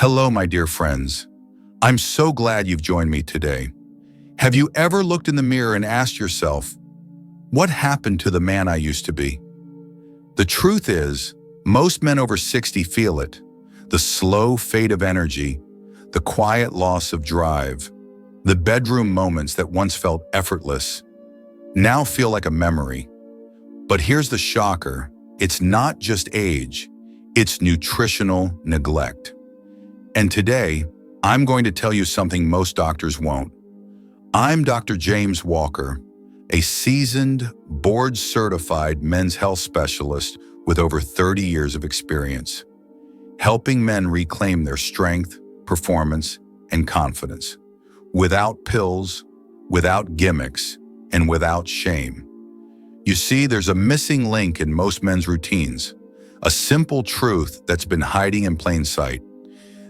Hello, my dear friends. I'm so glad you've joined me today. Have you ever looked in the mirror and asked yourself, what happened to the man I used to be? The truth is, most men over 60 feel it. The slow fade of energy, the quiet loss of drive, the bedroom moments that once felt effortless, now feel like a memory. But here's the shocker. It's not just age, it's nutritional neglect. And today, I'm going to tell you something most doctors won't. I'm Dr. James Walker, a seasoned, board-certified men's health specialist with over 30 years of experience, helping men reclaim their strength, performance, and confidence, without pills, without gimmicks, and without shame. You see, there's a missing link in most men's routines, a simple truth that's been hiding in plain sight.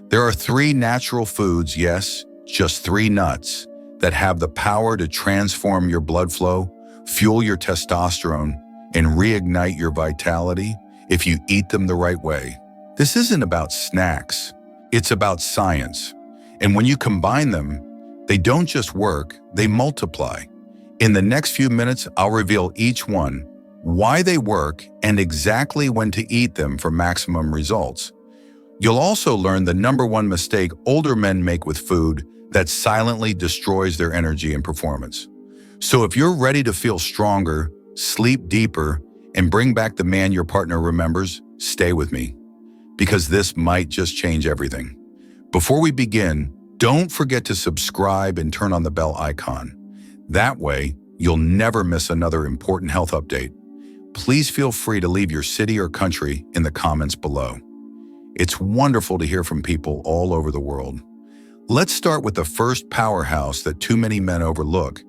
There are 3 natural foods, yes, just 3 nuts, that have the power to transform your blood flow, fuel your testosterone, and reignite your vitality if you eat them the right way. This isn't about snacks, it's about science. And when you combine them, they don't just work, they multiply. In the next few minutes, I'll reveal each one, why they work, and exactly when to eat them for maximum results. You'll also learn the #1 mistake older men make with food that silently destroys their energy and performance. So if you're ready to feel stronger, sleep deeper, and bring back the man your partner remembers, stay with me, because this might just change everything. Before we begin, don't forget to subscribe and turn on the bell icon. That way, you'll never miss another important health update. Please feel free to leave your city or country in the comments below. It's wonderful to hear from people all over the world. Let's start with the first powerhouse that too many men overlook,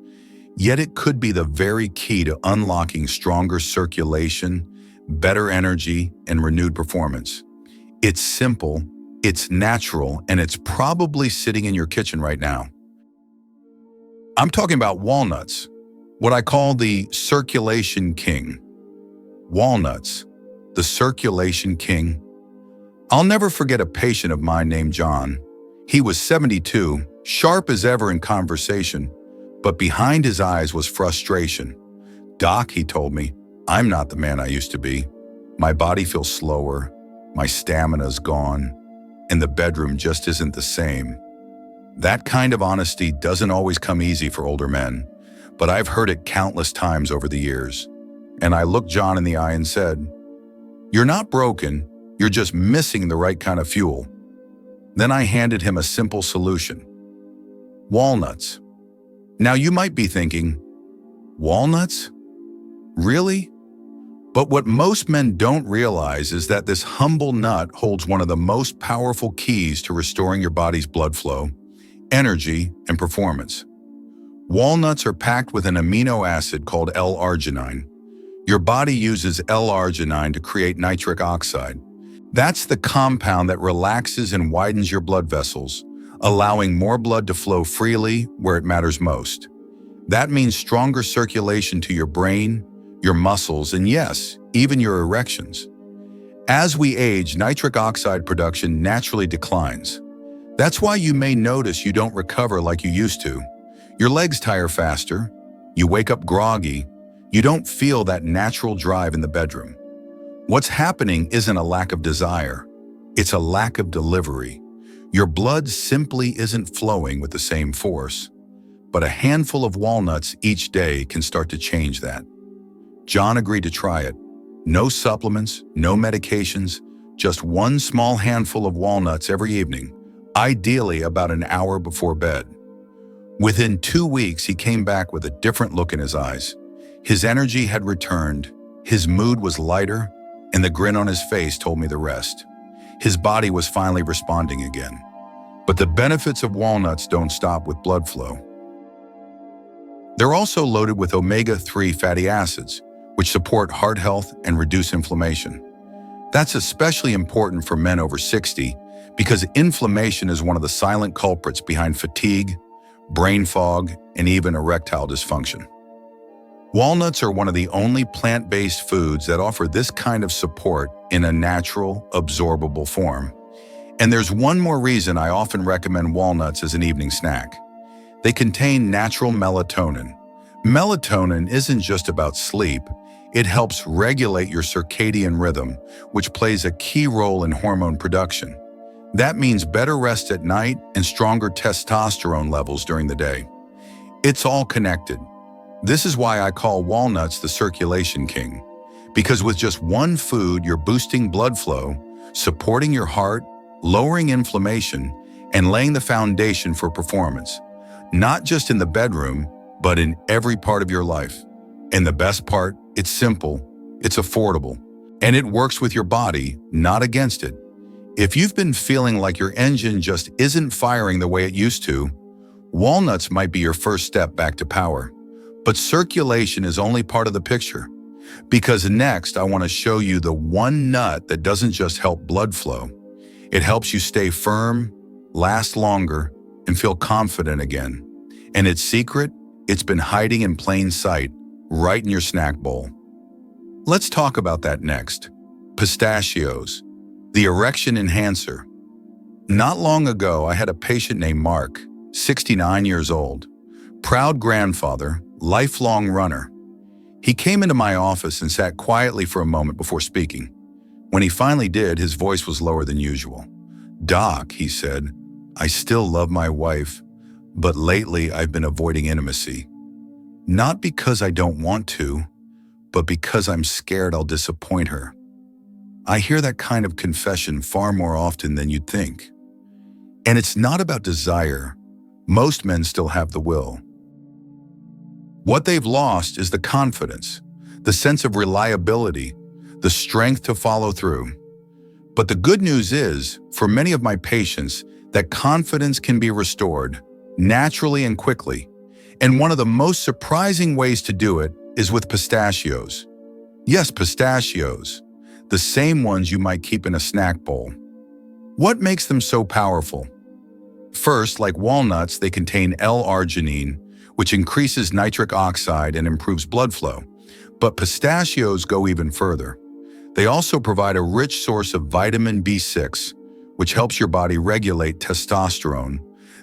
yet it could be the very key to unlocking stronger circulation, better energy, and renewed performance. It's simple, it's natural, and it's probably sitting in your kitchen right now. I'm talking about walnuts, what I call the circulation king. Walnuts, the circulation king. I'll never forget a patient of mine named John. He was 72, sharp as ever in conversation, but behind his eyes was frustration. "Doc," he told me, "I'm not the man I used to be. My body feels slower, my stamina's gone, and the bedroom just isn't the same." That kind of honesty doesn't always come easy for older men, but I've heard it countless times over the years. And I looked John in the eye and said, "You're not broken, you're just missing the right kind of fuel." Then I handed him a simple solution. Walnuts. Now you might be thinking, walnuts? Really? But what most men don't realize is that this humble nut holds one of the most powerful keys to restoring your body's blood flow, energy, and performance. Walnuts are packed with an amino acid called L-arginine. Your body uses L-arginine to create nitric oxide. That's the compound that relaxes and widens your blood vessels, allowing more blood to flow freely where it matters most. That means stronger circulation to your brain, your muscles, and yes, even your erections. As we age, nitric oxide production naturally declines. That's why you may notice you don't recover like you used to. Your legs tire faster, you wake up groggy, you don't feel that natural drive in the bedroom. What's happening isn't a lack of desire, it's a lack of delivery. Your blood simply isn't flowing with the same force. But a handful of walnuts each day can start to change that. John agreed to try it. No supplements, no medications, just one small handful of walnuts every evening, ideally about an hour before bed. Within 2 weeks, he came back with a different look in his eyes. His energy had returned, his mood was lighter, and the grin on his face told me the rest. His body was finally responding again. But the benefits of walnuts don't stop with blood flow. They're also loaded with omega-3 fatty acids, which support heart health and reduce inflammation. That's especially important for men over 60 because inflammation is one of the silent culprits behind fatigue, brain fog, and even erectile dysfunction. Walnuts are one of the only plant-based foods that offer this kind of support in a natural, absorbable form. And there's one more reason I often recommend walnuts as an evening snack. They contain natural melatonin. Melatonin isn't just about sleep. It helps regulate your circadian rhythm, which plays a key role in hormone production. That means better rest at night and stronger testosterone levels during the day. It's all connected. This is why I call walnuts the circulation king. Because with just one food, you're boosting blood flow, supporting your heart, lowering inflammation, and laying the foundation for performance. Not just in the bedroom, but in every part of your life. And the best part, it's simple, it's affordable, and it works with your body, not against it. If you've been feeling like your engine just isn't firing the way it used to, walnuts might be your first step back to power. But circulation is only part of the picture. Because next, I want to show you the one nut that doesn't just help blood flow. It helps you stay firm, last longer, and feel confident again. And its secret? It's been hiding in plain sight, right in your snack bowl. Let's talk about that next. Pistachios, the erection enhancer. Not long ago, I had a patient named Mark, 69 years old, proud grandfather, lifelong runner. He came into my office and sat quietly for a moment before speaking. When he finally did, his voice was lower than usual. "Doc," he said, "I still love my wife, but lately I've been avoiding intimacy. Not because I don't want to, but because I'm scared I'll disappoint her." I hear that kind of confession far more often than you'd think. And it's not about desire. Most men still have the will. What they've lost is the confidence, the sense of reliability, the strength to follow through. But the good news is, for many of my patients, that confidence can be restored naturally and quickly. And one of the most surprising ways to do it is with pistachios. Yes, pistachios, the same ones you might keep in a snack bowl. What makes them so powerful? First, like walnuts, they contain L-arginine, which increases nitric oxide and improves blood flow. But pistachios go even further. They also provide a rich source of vitamin B6, which helps your body regulate testosterone,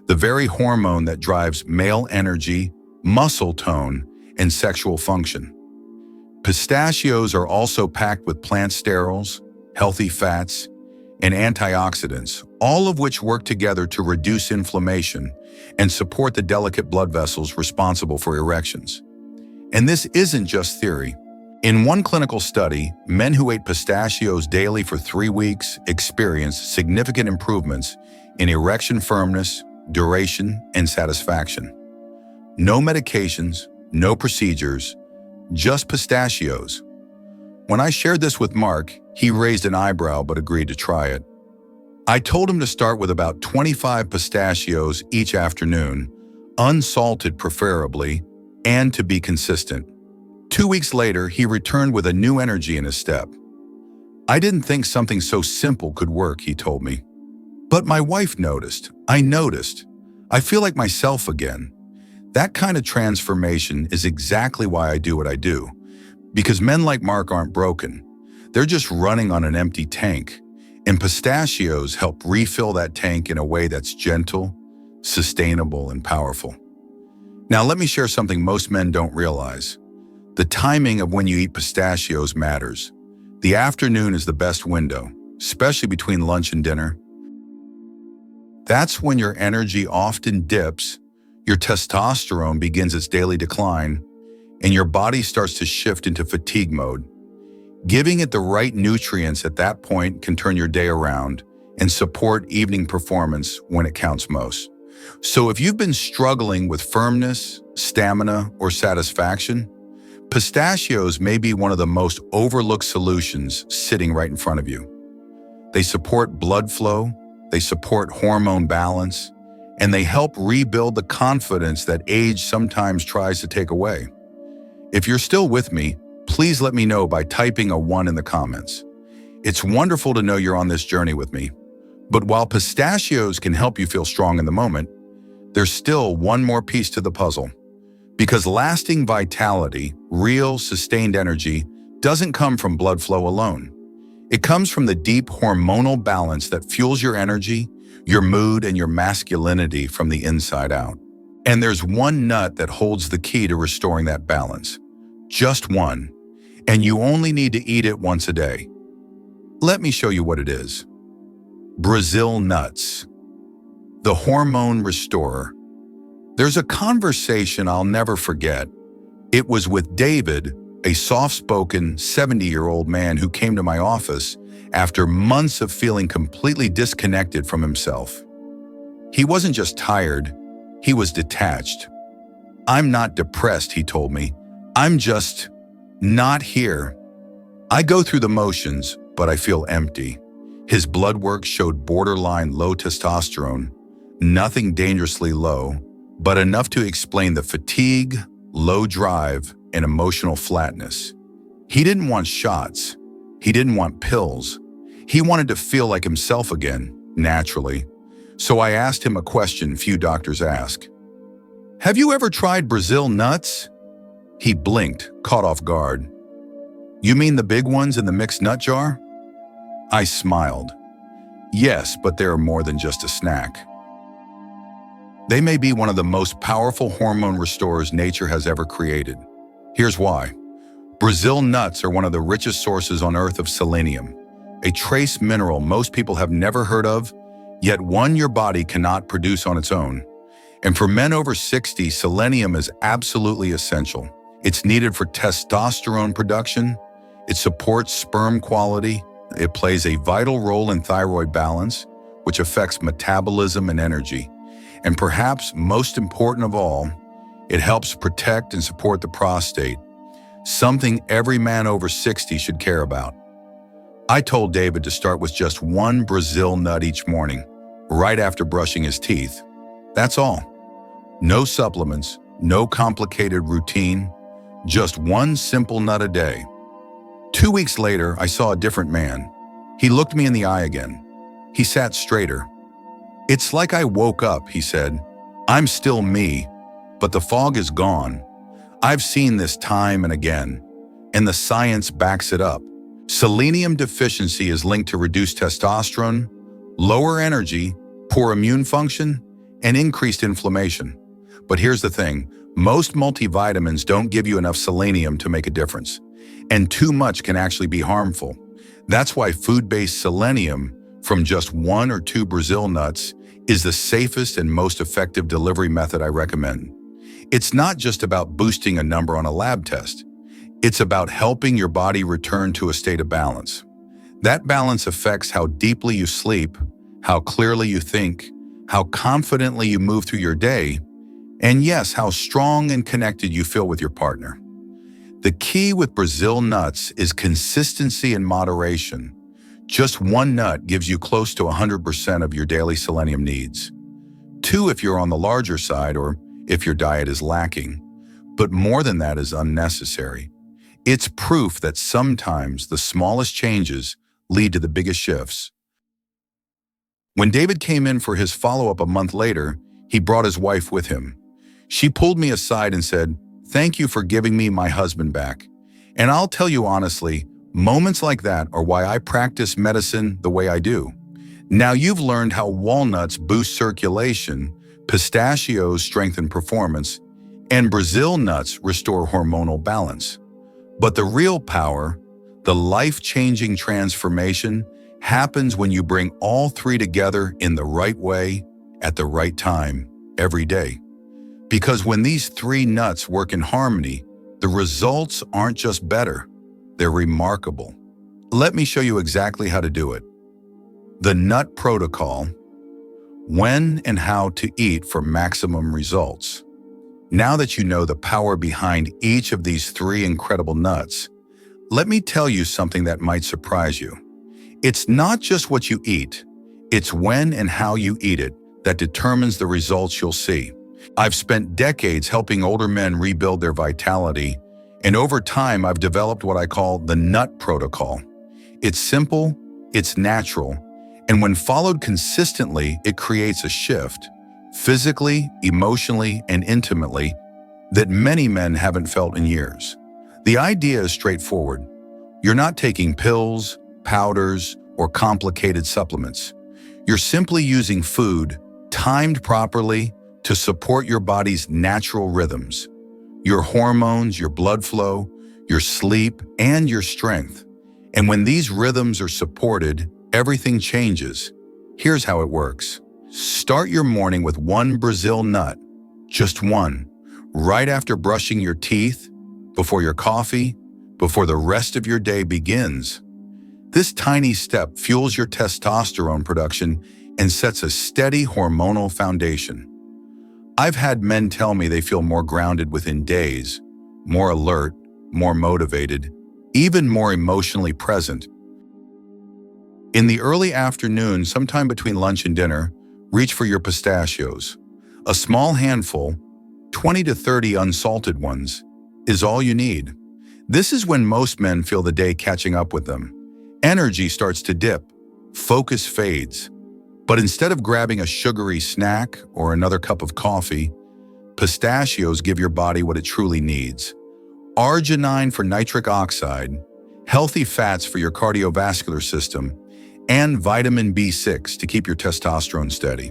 the very hormone that drives male energy, muscle tone, and sexual function. Pistachios are also packed with plant sterols, healthy fats, and antioxidants, all of which work together to reduce inflammation and support the delicate blood vessels responsible for erections. And this isn't just theory. In one clinical study, men who ate pistachios daily for 3 weeks experienced significant improvements in erection firmness, duration, and satisfaction. No medications, no procedures, just pistachios. When I shared this with Mark, he raised an eyebrow but agreed to try it. I told him to start with about 25 pistachios each afternoon, unsalted preferably, and to be consistent. 2 weeks later, he returned with a new energy in his step. "I didn't think something so simple could work," he told me. "But my wife noticed. I noticed. I feel like myself again." That kind of transformation is exactly why I do what I do. Because men like Mark aren't broken. They're just running on an empty tank. And pistachios help refill that tank in a way that's gentle, sustainable, and powerful. Now let me share something most men don't realize. The timing of when you eat pistachios matters. The afternoon is the best window, especially between lunch and dinner. That's when your energy often dips, your testosterone begins its daily decline, and your body starts to shift into fatigue mode. Giving it the right nutrients at that point can turn your day around and support evening performance when it counts most. So if you've been struggling with firmness, stamina, or satisfaction, pistachios may be one of the most overlooked solutions sitting right in front of you. They support blood flow, they support hormone balance, and they help rebuild the confidence that age sometimes tries to take away. If you're still with me, please let me know by typing a 1 in the comments. It's wonderful to know you're on this journey with me. But while pistachios can help you feel strong in the moment, there's still one more piece to the puzzle. Because lasting vitality, real, sustained energy, doesn't come from blood flow alone. It comes from the deep hormonal balance that fuels your energy, your mood, and your masculinity from the inside out. And there's one nut that holds the key to restoring that balance. Just one. And you only need to eat it once a day. Let me show you what it is. Brazil nuts. The hormone restorer. There's a conversation I'll never forget. It was with David, a soft-spoken 70-year-old man who came to my office after months of feeling completely disconnected from himself. He wasn't just tired, he was detached. "I'm not depressed," he told me. "I'm just not here. I go through the motions, but I feel empty." His blood work showed borderline low testosterone, nothing dangerously low, but enough to explain the fatigue, low drive, and emotional flatness. He didn't want shots. He didn't want pills. He wanted to feel like himself again, naturally. So I asked him a question few doctors ask. "Have you ever tried Brazil nuts?" He blinked, caught off guard. "You mean the big ones in the mixed nut jar?" I smiled. "Yes, but they're more than just a snack. They may be one of the most powerful hormone restorers nature has ever created. Here's why. Brazil nuts are one of the richest sources on Earth of selenium, a trace mineral most people have never heard of, yet one your body cannot produce on its own. And for men over 60, selenium is absolutely essential. It's needed for testosterone production, it supports sperm quality, it plays a vital role in thyroid balance, which affects metabolism and energy. And perhaps most important of all, it helps protect and support the prostate, something every man over 60 should care about. I told David to start with just one Brazil nut each morning, right after brushing his teeth. That's all. No supplements, no complicated routine, just one simple nut a day. 2 weeks later, I saw a different man. He looked me in the eye again. He sat straighter. "It's like I woke up," he said. "I'm still me, but the fog is gone. I've seen this time and again, and the science backs it up. Selenium deficiency is linked to reduced testosterone, lower energy, poor immune function, and increased inflammation. But here's the thing, most multivitamins don't give you enough selenium to make a difference, and too much can actually be harmful. That's why food-based selenium from just 1 or 2 Brazil nuts is the safest and most effective delivery method I recommend. It's not just about boosting a number on a lab test. It's about helping your body return to a state of balance. That balance affects how deeply you sleep, how clearly you think, how confidently you move through your day, and yes, how strong and connected you feel with your partner. The key with Brazil nuts is consistency and moderation. Just one nut gives you close to 100% of your daily selenium needs. 2 if you're on the larger side or if your diet is lacking. But more than that is unnecessary. It's proof that sometimes the smallest changes lead to the biggest shifts. When David came in for his follow-up a month later, he brought his wife with him. She pulled me aside and said, "Thank you for giving me my husband back. And I'll tell you honestly, moments like that are why I practice medicine the way I do. Now you've learned how walnuts boost circulation, pistachios strengthen performance, and Brazil nuts restore hormonal balance. But the real power, the life-changing transformation, happens when you bring all 3 together in the right way, at the right time, every day. Because when these 3 nuts work in harmony, the results aren't just better, they're remarkable. Let me show you exactly how to do it. The nut protocol: when and how to eat for maximum results. Now that you know the power behind each of these 3 incredible nuts, let me tell you something that might surprise you. It's not just what you eat, it's when and how you eat it that determines the results you'll see. I've spent decades helping older men rebuild their vitality, and over time I've developed what I call the nut protocol. It's simple, it's natural, and when followed consistently, it creates a shift, physically, emotionally, and intimately, that many men haven't felt in years. The idea is straightforward. You're not taking pills, powders, or complicated supplements. You're simply using food, timed properly, to support your body's natural rhythms. Your hormones, your blood flow, your sleep, and your strength. And when these rhythms are supported, everything changes. Here's how it works. Start your morning with one Brazil nut, just one, right after brushing your teeth, before your coffee, before the rest of your day begins. This tiny step fuels your testosterone production and sets a steady hormonal foundation. I've had men tell me they feel more grounded within days, more alert, more motivated, even more emotionally present. In the early afternoon, sometime between lunch and dinner, reach for your pistachios. A small handful, 20 to 30 unsalted ones, is all you need. This is when most men feel the day catching up with them. Energy starts to dip, focus fades. But instead of grabbing a sugary snack or another cup of coffee, pistachios give your body what it truly needs. Arginine for nitric oxide, healthy fats for your cardiovascular system, and vitamin B6 to keep your testosterone steady.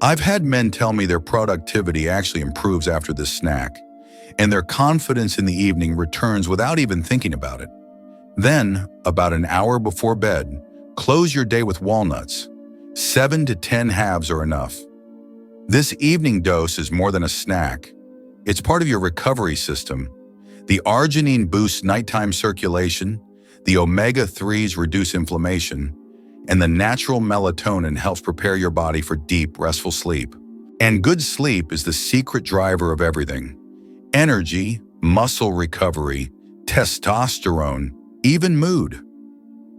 I've had men tell me their productivity actually improves after this snack, and their confidence in the evening returns without even thinking about it. Then, about an hour before bed, close your day with walnuts. 7 to 10 halves are enough. This evening dose is more than a snack. It's part of your recovery system. The arginine boosts nighttime circulation, the omega-3s reduce inflammation, and the natural melatonin helps prepare your body for deep, restful sleep. And good sleep is the secret driver of everything. Energy, muscle recovery, testosterone, even mood.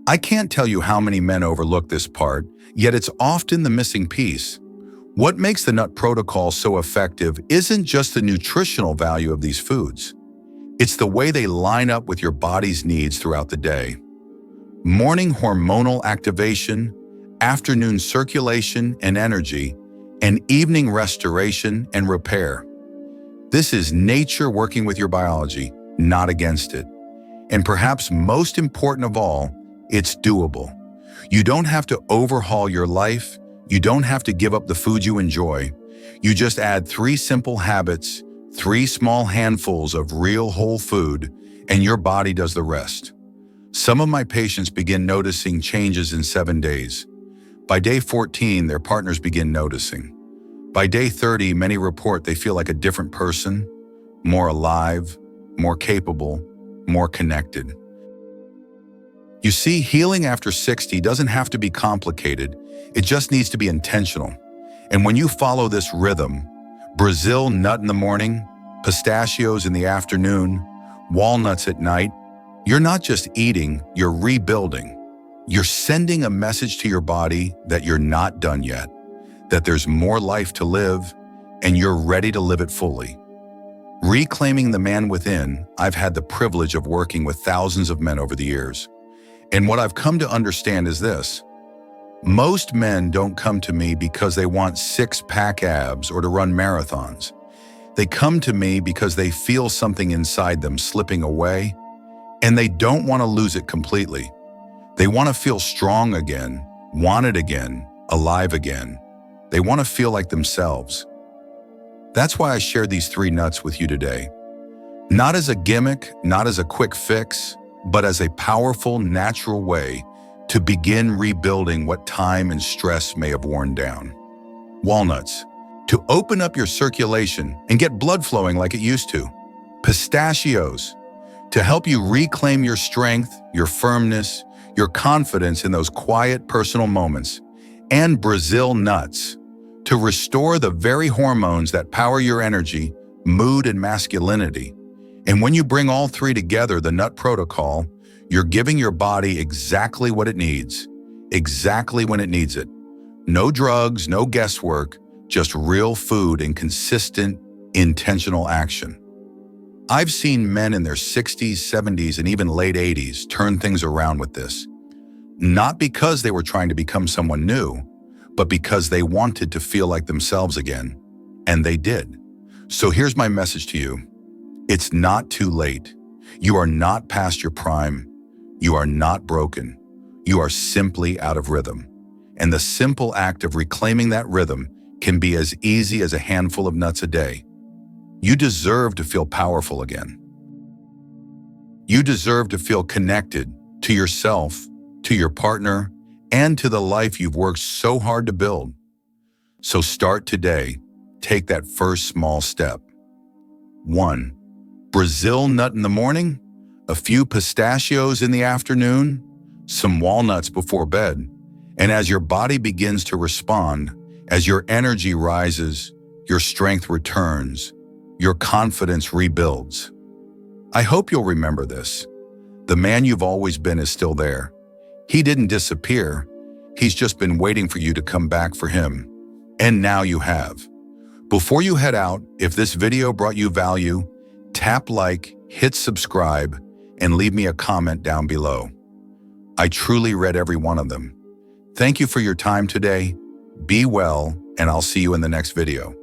I can't tell you how many men overlook this part, yet it's often the missing piece. What makes the Nut Protocol so effective isn't just the nutritional value of these foods. It's the way they line up with your body's needs throughout the day. Morning hormonal activation, afternoon circulation and energy, and evening restoration and repair. This is nature working with your biology, not against it. And perhaps most important of all, it's doable. You don't have to overhaul your life. You don't have to give up the food you enjoy. You just add 3 simple habits, 3 small handfuls of real whole food, and your body does the rest. Some of my patients begin noticing changes in 7 days. By day 14, their partners begin noticing. By day 30, many report they feel like a different person, more alive, more capable, more connected. You see, healing after 60 doesn't have to be complicated. It just needs to be intentional. And when you follow this rhythm, Brazil nut in the morning, pistachios in the afternoon, walnuts at night, you're not just eating, you're rebuilding. You're sending a message to your body that you're not done yet, that there's more life to live, and you're ready to live it fully. Reclaiming the man within, I've had the privilege of working with thousands of men over the years. And what I've come to understand is this. Most men don't come to me because they want 6-pack abs or to run marathons. They come to me because they feel something inside them slipping away, and they don't want to lose it completely. They want to feel strong again, wanted again, alive again. They want to feel like themselves. That's why I shared these 3 nuts with you today. Not as a gimmick, not as a quick fix, but as a powerful, natural way to begin rebuilding what time and stress may have worn down. Walnuts, to open up your circulation and get blood flowing like it used to. Pistachios, to help you reclaim your strength, your firmness, your confidence in those quiet personal moments. And Brazil nuts, to restore the very hormones that power your energy, mood, and masculinity. And when you bring all 3 together, the Nut Protocol, you're giving your body exactly what it needs, exactly when it needs it. No drugs, no guesswork, just real food and consistent, intentional action. I've seen men in their 60s, 70s, and even late 80s turn things around with this. Not because they were trying to become someone new, but because they wanted to feel like themselves again. And they did. So here's my message to you. It's not too late. You are not past your prime. You are not broken. You are simply out of rhythm. And the simple act of reclaiming that rhythm can be as easy as a handful of nuts a day. You deserve to feel powerful again. You deserve to feel connected to yourself, to your partner, and to the life you've worked so hard to build. So start today. Take that first small step. 1. Brazil nut in the morning, a few pistachios in the afternoon, some walnuts before bed. And as your body begins to respond, as your energy rises, your strength returns, your confidence rebuilds. I hope you'll remember this. The man you've always been is still there. He didn't disappear. He's just been waiting for you to come back for him. And now you have. Before you head out, if this video brought you value, tap like, hit subscribe, and leave me a comment down below. I truly read every one of them. Thank you for your time today. Be well, and I'll see you in the next video.